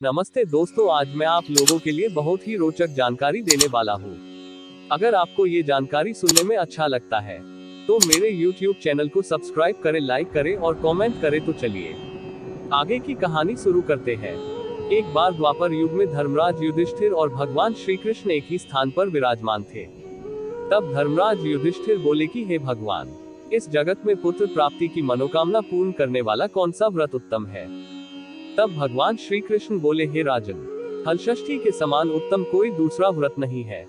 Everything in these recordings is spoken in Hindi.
नमस्ते दोस्तों, आज मैं आप लोगों के लिए बहुत ही रोचक जानकारी देने वाला हूँ। अगर आपको ये जानकारी सुनने में अच्छा लगता है तो मेरे YouTube चैनल को सब्सक्राइब करें, लाइक करें और कमेंट करें। तो चलिए आगे की कहानी शुरू करते हैं। एक बार द्वापर युग में धर्मराज युधिष्ठिर और भगवान श्री कृष्ण एक ही स्थान पर विराजमान थे। तब धर्मराज युधिष्ठिर बोले कि हे भगवान, इस जगत में पुत्र प्राप्ति की मनोकामना पूर्ण करने वाला कौन सा व्रत उत्तम है। तब भगवान श्री कृष्ण बोले, हे राजन, हलषष्ठी के समान उत्तम कोई दूसरा व्रत नहीं है।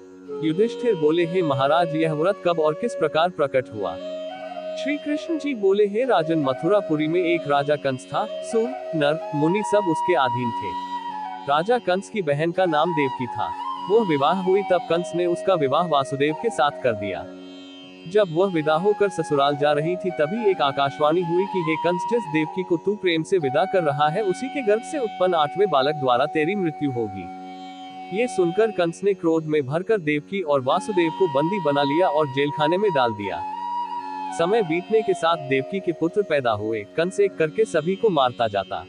युधिष्ठिर बोले, हे महाराज, यह व्रत कब और किस प्रकार प्रकट हुआ। श्री कृष्ण जी बोले, हे राजन, मथुरापुरी में एक राजा कंस था। सुर, नर, मुनि सब उसके अधीन थे। राजा कंस की बहन का नाम देवकी था। वह विवाह हुई तब कंस ने उसका विवाह वासुदेव के साथ कर दिया। जब वह विदा होकर ससुराल जा रही थी तभी एक आकाशवाणी हुई कि हे कंस, जिस देवकी को तू प्रेम से विदा कर रहा है उसी के गर्भ से उत्पन्न 8वें बालक द्वारा तेरी मृत्यु होगी। ये सुनकर कंस ने क्रोध में भरकर देवकी और वासुदेव को बंदी बना लिया और जेलखाने में डाल दिया। समय बीतने के साथ देवकी के पुत्र पैदा हुए। कंस एक करके सभी को मारता जाता।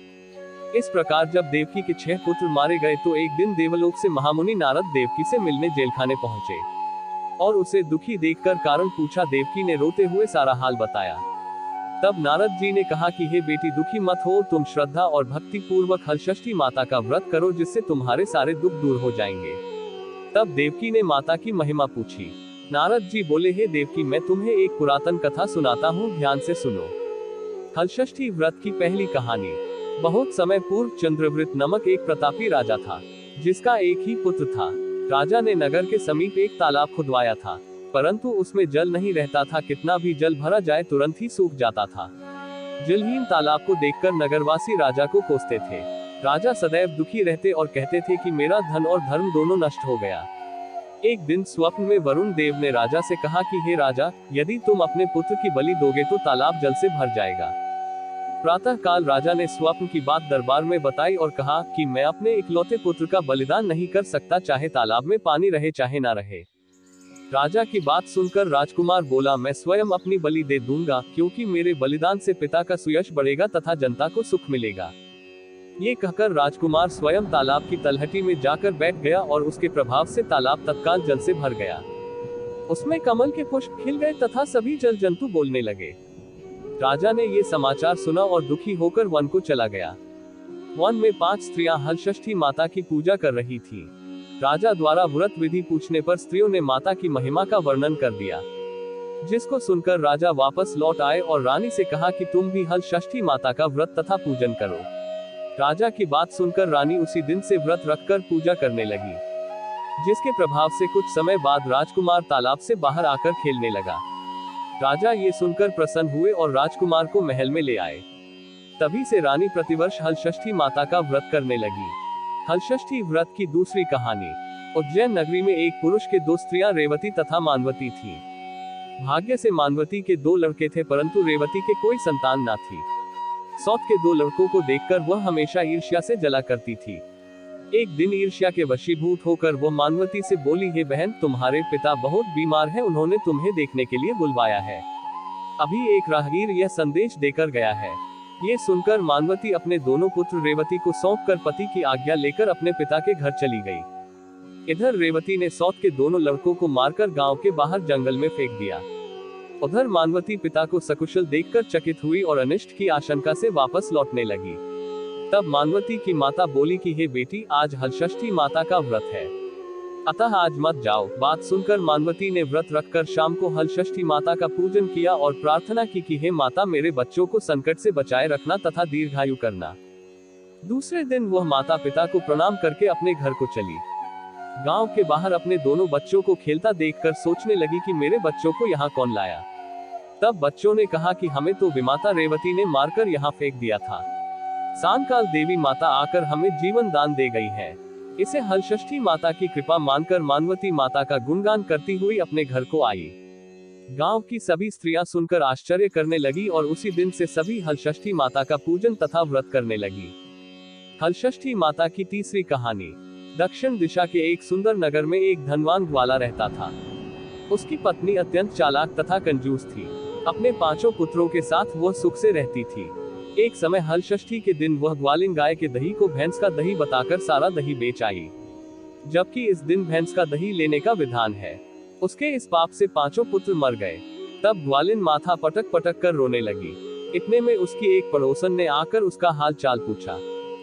इस प्रकार जब देवकी के 6 पुत्र मारे गए तो एक दिन देवलोक से महामुनि नारद देवकी से मिलने जेलखाने पहुंचे और उसे दुखी देखकर कारण पूछा। देवकी ने रोते हुए सारा हाल बताया। तब नारद जी ने कहा कि हे बेटी, दुखी मत हो, तुम श्रद्धा और भक्ति पूर्वक हलषष्ठी माता का व्रत करो, जिससे तुम्हारे सारे दुख दूर हो जाएंगे। तब देवकी ने माता की महिमा पूछी। नारद जी बोले, हे देवकी, मैं तुम्हें एक पुरातन कथा सुनाता हूँ, ध्यान से सुनो। हलषष्ठी व्रत की पहली कहानी। बहुत समय पूर्व चंद्रवृत नामक एक प्रतापी राजा था, जिसका एक ही पुत्र था। राजा ने नगर के समीप एक तालाब खुदवाया था, परंतु उसमें जल नहीं रहता था। कितना भी जल भरा जाए तुरंत ही सूख जाता था। जलहीन तालाब को देखकर नगरवासी राजा को कोसते थे। राजा सदैव दुखी रहते और कहते थे कि मेरा धन और धर्म दोनों नष्ट हो गया। एक दिन स्वप्न में वरुण देव ने राजा से कहा कि हे राजा, यदि तुम अपने पुत्र की बलि दोगे तो तालाब जल से भर जाएगा। प्रातः काल राजा ने स्वप्न की बात दरबार में बताई और कहा कि मैं अपने इकलौते पुत्र का बलिदान नहीं कर सकता, चाहे तालाब में पानी रहे चाहे ना रहे। राजा की बात सुनकर राजकुमार बोला, मैं स्वयं अपनी बलि दे दूंगा, क्योंकि मेरे बलिदान से पिता का सुयश बढ़ेगा तथा जनता को सुख मिलेगा। ये कहकर राजकुमार स्वयं तालाब की तलहटी में जाकर बैठ गया और उसके प्रभाव से तालाब तत्काल जल से भर गया। उसमें कमल के पुष्प खिल गए तथा सभी जल जंतु बोलने लगे। राजा ने ये समाचार सुना और दुखी होकर वन को चला गया। वन में 5 स्त्रियां हलषष्ठी माता की पूजा कर रही थी। राजा द्वारा व्रत विधि पूछने पर स्त्रियों ने माता की महिमा का वर्णन कर दिया, जिसको सुनकर राजा वापस लौट आए और रानी से कहा कि तुम भी हलषष्ठी माता का व्रत तथा पूजन करो। राजा की बात सुनकर रानी उसी दिन से व्रत रखकर पूजा करने लगी, जिसके प्रभाव से कुछ समय बाद राजकुमार तालाब से बाहर आकर खेलने लगा। राजा ये सुनकर प्रसन्न हुए और राजकुमार को महल में ले आए। तभी से रानी प्रतिवर्ष हलषष्ठी माता का व्रत करने लगी। हलषष्ठी व्रत की दूसरी कहानी। उज्जैन नगरी में एक पुरुष के 2 स्त्रियां रेवती तथा मानवती थीं। भाग्य से मानवती के 2 लड़के थे, परंतु रेवती के कोई संतान न थी। सौत के 2 लड़कों को देखकर वह हमेशा ईर्ष्या से जला करती थी। एक दिन ईर्ष्या के वशीभूत होकर वो मानवती से बोली, हे बहन, तुम्हारे पिता बहुत बीमार हैं, उन्होंने तुम्हें देखने के लिए बुलवाया है। अभी एक राहगीर यह संदेश देकर गया है। ये सुनकर मानवती अपने दोनों पुत्र रेवती को सौंपकर पति की आज्ञा लेकर अपने पिता के घर चली गई। इधर रेवती ने सौत के दोनों लड़कों को मारकर गांव के बाहर जंगल में फेंक दिया। उधर मानवती पिता को सकुशल देखकर चकित हुई और अनिष्ट की आशंका से वापस लौटने लगी। तब मानवती की माता बोली कि हे बेटी, आज हलषष्ठी माता का व्रत है, अतः आज मत जाओ। बात सुनकर मानवती ने व्रत रखकर शाम को हलषष्ठी माता का पूजन किया और प्रार्थना की कि हे माता, मेरे बच्चों को संकट से बचाए रखना तथा दीर्घायु करना। दूसरे दिन वह माता पिता को प्रणाम करके अपने घर को चली। गांव के बाहर अपने दोनों बच्चों को खेलता देखकर सोचने लगी कि मेरे बच्चों को यहाँ कौन लाया। तब बच्चों ने कहा कि हमें तो विमाता रेवती ने मारकर यहाँ फेंक दिया था। सांकाल देवी माता आकर हमें जीवन दान दे गई है। इसे हलषष्ठी माता की कृपा मानकर मानवती माता का गुणगान करती हुई अपने घर को आई। गांव की सभी स्त्रियां सुनकर आश्चर्य करने लगी और उसी दिन से सभी हलषष्ठी माता का पूजन तथा व्रत करने लगी। हलषष्ठी माता की तीसरी कहानी। दक्षिण दिशा के एक सुंदर नगर में एक धनवान ग्वाला रहता था। उसकी पत्नी अत्यंत चालाक तथा कंजूस थी। अपने 5 पुत्रों के साथ वह सुख से रहती थी। एक समय हलषष्ठी के दिन वह ग्वालिन गाय के दही को भैंस का दही बताकर सारा दही बेच आई, जबकि इस दिन भैंस का दही लेने का विधान है। उसके इस पाप से 5 पुत्र मर गए। तब ग्वालिन माथा पटक पटक कर रोने लगी। इतने में उसकी एक पड़ोसन ने आकर उसका हाल चाल पूछा।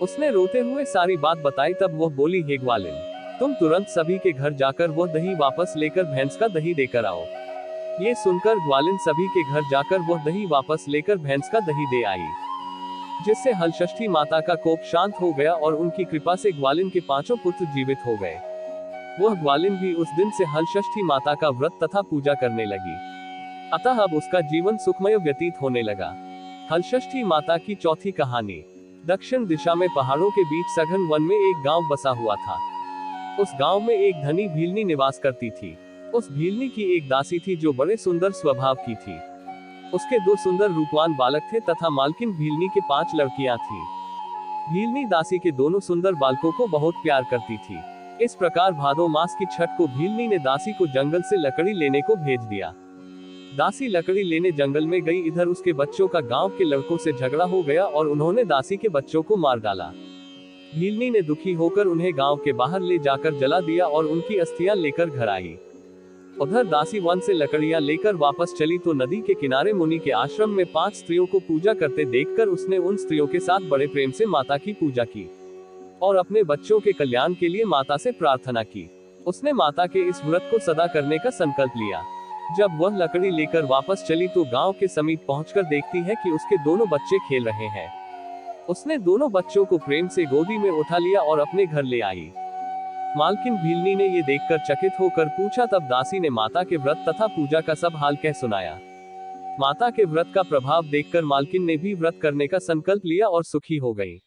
उसने रोते हुए सारी बात बताई। तब वह बोली, हे ग्वालिन, तुम तुरंत सभी के घर जाकर वह दही वापस लेकर भैंस का दही देकर आओ। ये सुनकर ग्वालिन सभी के घर जाकर वह दही वापस लेकर भैंस का दही दे आई, जिससे हलषष्ठी माता का कोप शांत हो गया और उनकी कृपा से ग्वालिन के 5 पुत्र जीवित हो गए। वह ग्वालिन भी उस दिन से हलषष्ठी माता का व्रत तथा पूजा करने लगी। अतः अब उसका जीवन सुखमय व्यतीत होने लगा। हलषष्ठी माता की चौथी कहानी। दक्षिण दिशा में पहाड़ों के बीच सघन वन में एक गांव बसा हुआ था। उस गांव में एक धनी भीलनी निवास करती थी। उस भीलनी की एक दासी थी जो बड़े सुंदर स्वभाव की थी। उसके 2 सुंदर रूपवान बालक थे तथा मालकिन भीलनी के 5 लड़कियां थीं। भीलनी दासी के दोनों सुंदर बालकों को बहुत प्यार करती थी। इस प्रकार भादो मास की छठ को भीलनी ने दासी को जंगल से लकड़ी लेने को भेज दिया। दासी लकड़ी लेने जंगल में गई। इधर उसके बच्चों का गांव के लड़कों से झगड़ा हो गया और उन्होंने दासी के बच्चों को मार डाला। भीलनी ने दुखी होकर उन्हें गांव के बाहर ले जाकर जला दिया और उनकी अस्थियां लेकर घर आई। उधर दासी वन से लकड़ियां लेकर वापस चली तो नदी के किनारे मुनि के आश्रम में 5 स्त्रियों को पूजा करते देखकर उसने उन स्त्रियों के साथ बड़े प्रेम से माता की पूजा की और अपने बच्चों के कल्याण के लिए माता से प्रार्थना की। उसने माता के इस व्रत को सदा करने का संकल्प लिया। जब वह लकड़ी लेकर वापस चली तो गांव के समीप पहुंचकर देखती है कि उसके दोनों बच्चे खेल रहे हैं। उसने दोनों बच्चों को प्रेम से गोदी में उठा लिया और अपने घर ले आई। मालकिन भीलनी ने ये देखकर चकित होकर पूछा। तब दासी ने माता के व्रत तथा पूजा का सब हाल कह सुनाया। माता के व्रत का प्रभाव देखकर मालकिन ने भी व्रत करने का संकल्प लिया और सुखी हो गई।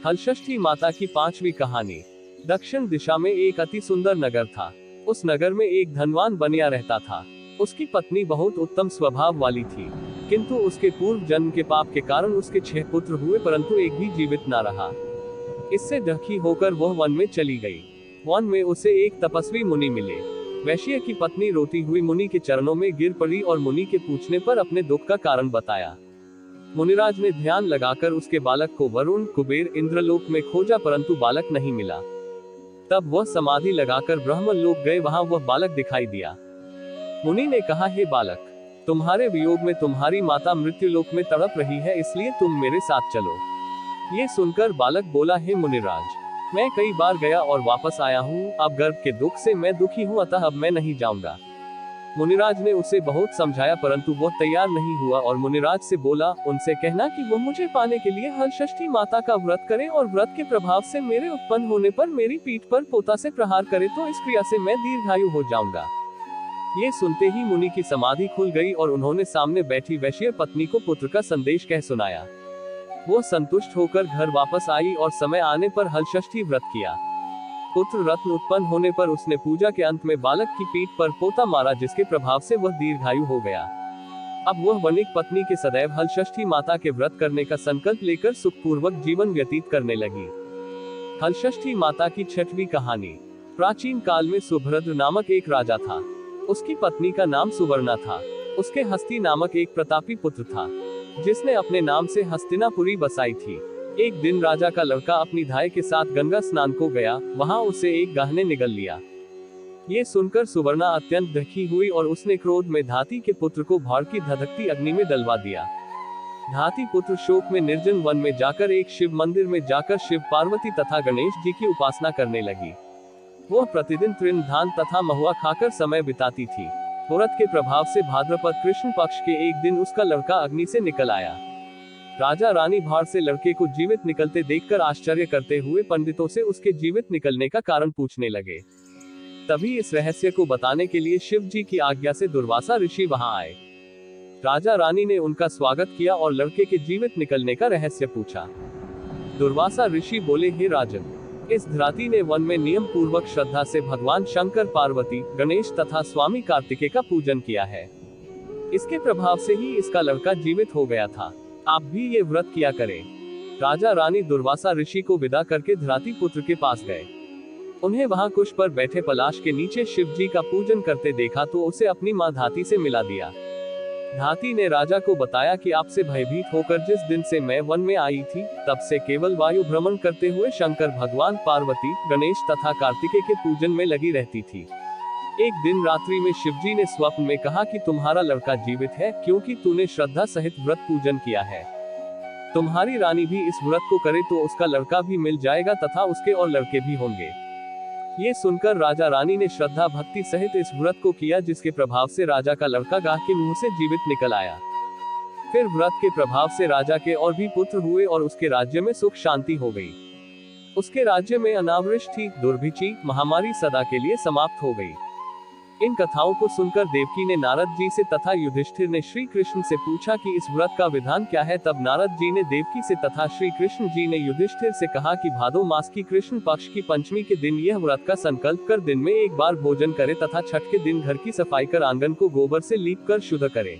हलषष्ठी माता की 5वीं कहानी। दक्षिण दिशा में एक अति सुंदर नगर था। उस नगर में एक धनवान बनिया रहता था। उसकी पत्नी बहुत उत्तम स्वभाव वाली थी, किंतु उसके पूर्व जन्म के पाप के कारण उसके 6 पुत्र हुए परंतु एक भी जीवित न रहा। इससे दुखी होकर वह वन में चली गई। वन में उसे एक तपस्वी मुनि मिले। वैश्य की पत्नी रोती हुई मुनि के चरणों में गिर पड़ी और मुनि के पूछने पर अपने दुख का कारण बताया। मुनिराज ने ध्यान लगाकर उसके बालक को वरुण, कुबेर, इंद्रलोक में खोजा परंतु बालक नहीं मिला। तब वह समाधि लगाकर ब्रह्मलोक गए। वहां वह बालक दिखाई दिया। मुनि ने कहा, हे बालक, तुम्हारे वियोग में तुम्हारी माता मृत्युलोक में तड़प रही है, इसलिए तुम मेरे साथ चलो। ये सुनकर बालक बोला, हे मुनिराज, मैं कई बार गया और वापस आया हूँ। अब गर्भ के दुख से मैं दुखी हूँ, अतः अब मैं नहीं जाऊंगा। मुनिराज ने उसे बहुत समझाया परंतु वह तैयार नहीं हुआ और मुनिराज से बोला, उनसे कहना कि वह मुझे पाने के लिए हलषष्ठी माता का व्रत करे और व्रत के प्रभाव से मेरे उत्पन्न होने पर मेरी पीठ पर पोता से प्रहार करे तो इस क्रिया से मैं दीर्घायु हो जाऊंगा। ये सुनते ही मुनि की समाधि खुल गई और उन्होंने सामने बैठी वैश्य पत्नी को पुत्र का संदेश कह सुनाया। वो संतुष्ट होकर घर वापस आई और समय आने पर हलषष्ठी व्रत किया। पुत्र रत्न उत्पन्न होने पर उसने पूजा के अंत में बालक की पीठ पर पोता मारा, जिसके प्रभाव से वह दीर्घायु हो गया। अब वह वनिक पत्नी के सदैव हलषष्ठी माता के व्रत करने का संकल्प लेकर सुखपूर्वक जीवन व्यतीत करने लगी। हलषष्ठी माता की 6वीं कहानी। प्राचीन काल में सुभद्र नामक एक राजा था। उसकी पत्नी का नाम सुवर्णा था। उसके हस्ती नामक एक प्रतापी पुत्र था, जिसने अपने नाम से हस्तिनापुरी बसाई थी। एक दिन राजा का लड़का अपनी धाय के साथ गंगा स्नान को गया। वहां उसे एक गहने निगल लिया। ये सुनकर सुवर्णा अत्यंत दुखी हुई और उसने क्रोध में धाती के पुत्र को भाड़ की धधकती अग्नि में डलवा दिया। धाती पुत्र शोक में निर्जन वन में जाकर एक शिव मंदिर में जाकर शिव, पार्वती तथा गणेश जी की उपासना करने लगी। वह प्रतिदिन तृण, धान तथा महुआ खाकर समय बिताती थी। व्रत के प्रभाव से भाद्रपद कृष्ण पक्ष के एक दिन उसका लड़का अग्नि से निकल आया। राजा रानी भाड़ से लड़के को जीवित निकलते देखकर आश्चर्य करते हुए पंडितों से उसके जीवित निकलने का कारण पूछने लगे। तभी इस रहस्य को बताने के लिए शिव जी की आज्ञा से दुर्वासा ऋषि वहां आए। राजा रानी ने उनका स्वागत किया और लड़के के जीवित निकलने का रहस्य पूछा। दुर्वासा ऋषि बोले, हे राजन, इस धराती ने वन में नियम पूर्वक श्रद्धा से भगवान शंकर, पार्वती, गणेश तथा स्वामी कार्तिकेय का पूजन किया है। इसके प्रभाव से ही इसका लड़का जीवित हो गया था। आप भी ये व्रत किया करें। राजा रानी दुर्वासा ऋषि को विदा करके धराती पुत्र के पास गए। उन्हें वहां कुश पर बैठे पलाश के नीचे शिव जी का पूजन करते देखा तो उसे अपनी मां धाती से मिला दिया। हाथी ने राजा को बताया कि आपसे भयभीत होकर जिस दिन से मैं वन में आई थी, तब से केवल वायु भ्रमण करते हुए शंकर भगवान, पार्वती, गणेश तथा कार्तिकेय के पूजन में लगी रहती थी। एक दिन रात्रि में शिवजी ने स्वप्न में कहा कि तुम्हारा लड़का जीवित है, क्योंकि तूने श्रद्धा सहित व्रत पूजन किया है। तुम्हारी रानी भी इस व्रत को करे तो उसका लड़का भी मिल जाएगा तथा उसके और लड़के भी होंगे। ये सुनकर राजा रानी ने श्रद्धा भक्ति सहित इस व्रत को किया, जिसके प्रभाव से राजा का लड़का गाय के मुंह से जीवित निकल आया। फिर व्रत के प्रभाव से राजा के और भी पुत्र हुए और उसके राज्य में सुख शांति हो गई। उसके राज्य में अनावृष्टि, दुर्भिक्षी, महामारी सदा के लिए समाप्त हो गई। इन कथाओं को सुनकर देवकी ने नारद जी से तथा युधिष्ठिर ने श्री कृष्ण से पूछा कि इस व्रत का विधान क्या है। तब नारद जी ने देवकी से तथा श्री कृष्ण जी ने युधिष्ठिर से कहा कि भादो मास की कृष्ण पक्ष की पंचमी के दिन यह व्रत का संकल्प कर दिन में एक बार भोजन करे तथा छठ के दिन घर की सफाई कर आंगन को गोबर से लीप कर शुद्ध करे।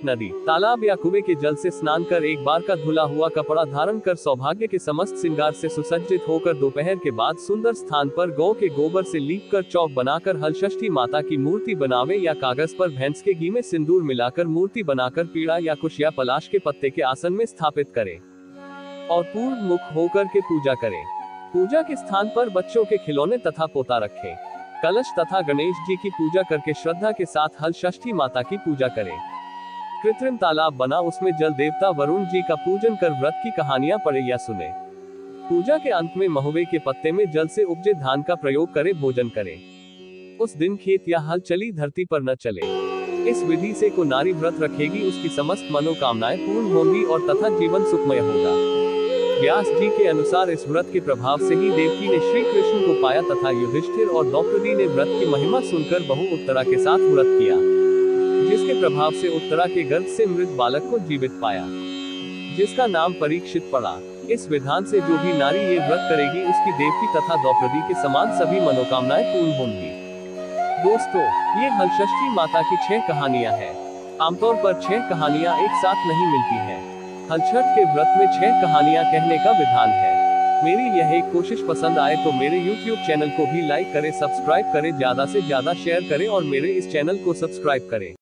नदी, तालाब या कुएं के जल से स्नान कर एक बार का धुला हुआ कपड़ा धारण कर सौभाग्य के समस्त श्रृंगार से सुसज्जित होकर दोपहर के बाद सुंदर स्थान पर गौ के गोबर से लीप कर चौक बनाकर हलषष्ठी माता की मूर्ति बनावे या कागज पर भैंस के घी में सिंदूर मिलाकर मूर्ति बनाकर पीड़ा या कुश या पलाश के पत्ते के आसन में स्थापित करे और पूर्व मुख होकर के पूजा करे। पूजा के स्थान पर बच्चों के खिलौने तथा पोता रखे। कलश तथा गणेश जी की पूजा करके श्रद्धा के साथ हलषष्ठी माता की पूजा करे। कृत्रिम तालाब बना, उसमें जल देवता वरुण जी का पूजन कर व्रत की कहानियां पढ़े या सुने। पूजा के अंत में महुए के पत्ते में जल से उपजे धान का प्रयोग करे, भोजन करे। उस दिन खेत या हल चली धरती पर न चले। इस विधि से को नारी व्रत रखेगी, उसकी समस्त मनोकामनाएं पूर्ण होंगी और तथा जीवन सुखमय होगा। व्यास जी के अनुसार इस व्रत के प्रभाव से ही देवकी ने श्री कृष्ण को पाया तथा युधिष्ठिर और द्रौपदी ने व्रत की महिमा सुनकर बहु उत्तरा के साथ व्रत किया, जिसके प्रभाव से उत्तरा के गर्भ से मृत बालक को जीवित पाया, जिसका नाम परीक्षित पड़ा। इस विधान से जो भी नारी ये व्रत करेगी, उसकी देवकी तथा द्रौपदी के समान सभी मनोकामनाएं पूर्ण होंगी। दोस्तों, ये हलषष्ठी माता की 6 कहानियां हैं। आमतौर पर 6 कहानियां एक साथ नहीं मिलती हैं। हलछठ के व्रत में 6 कहानियां कहने का विधान है। मेरी यह एक कोशिश पसंद आए तो मेरे YouTube चैनल को भी लाइक करें, सब्सक्राइब करें, ज्यादा से ज्यादा शेयर करें और मेरे इस चैनल को सब्सक्राइब करें।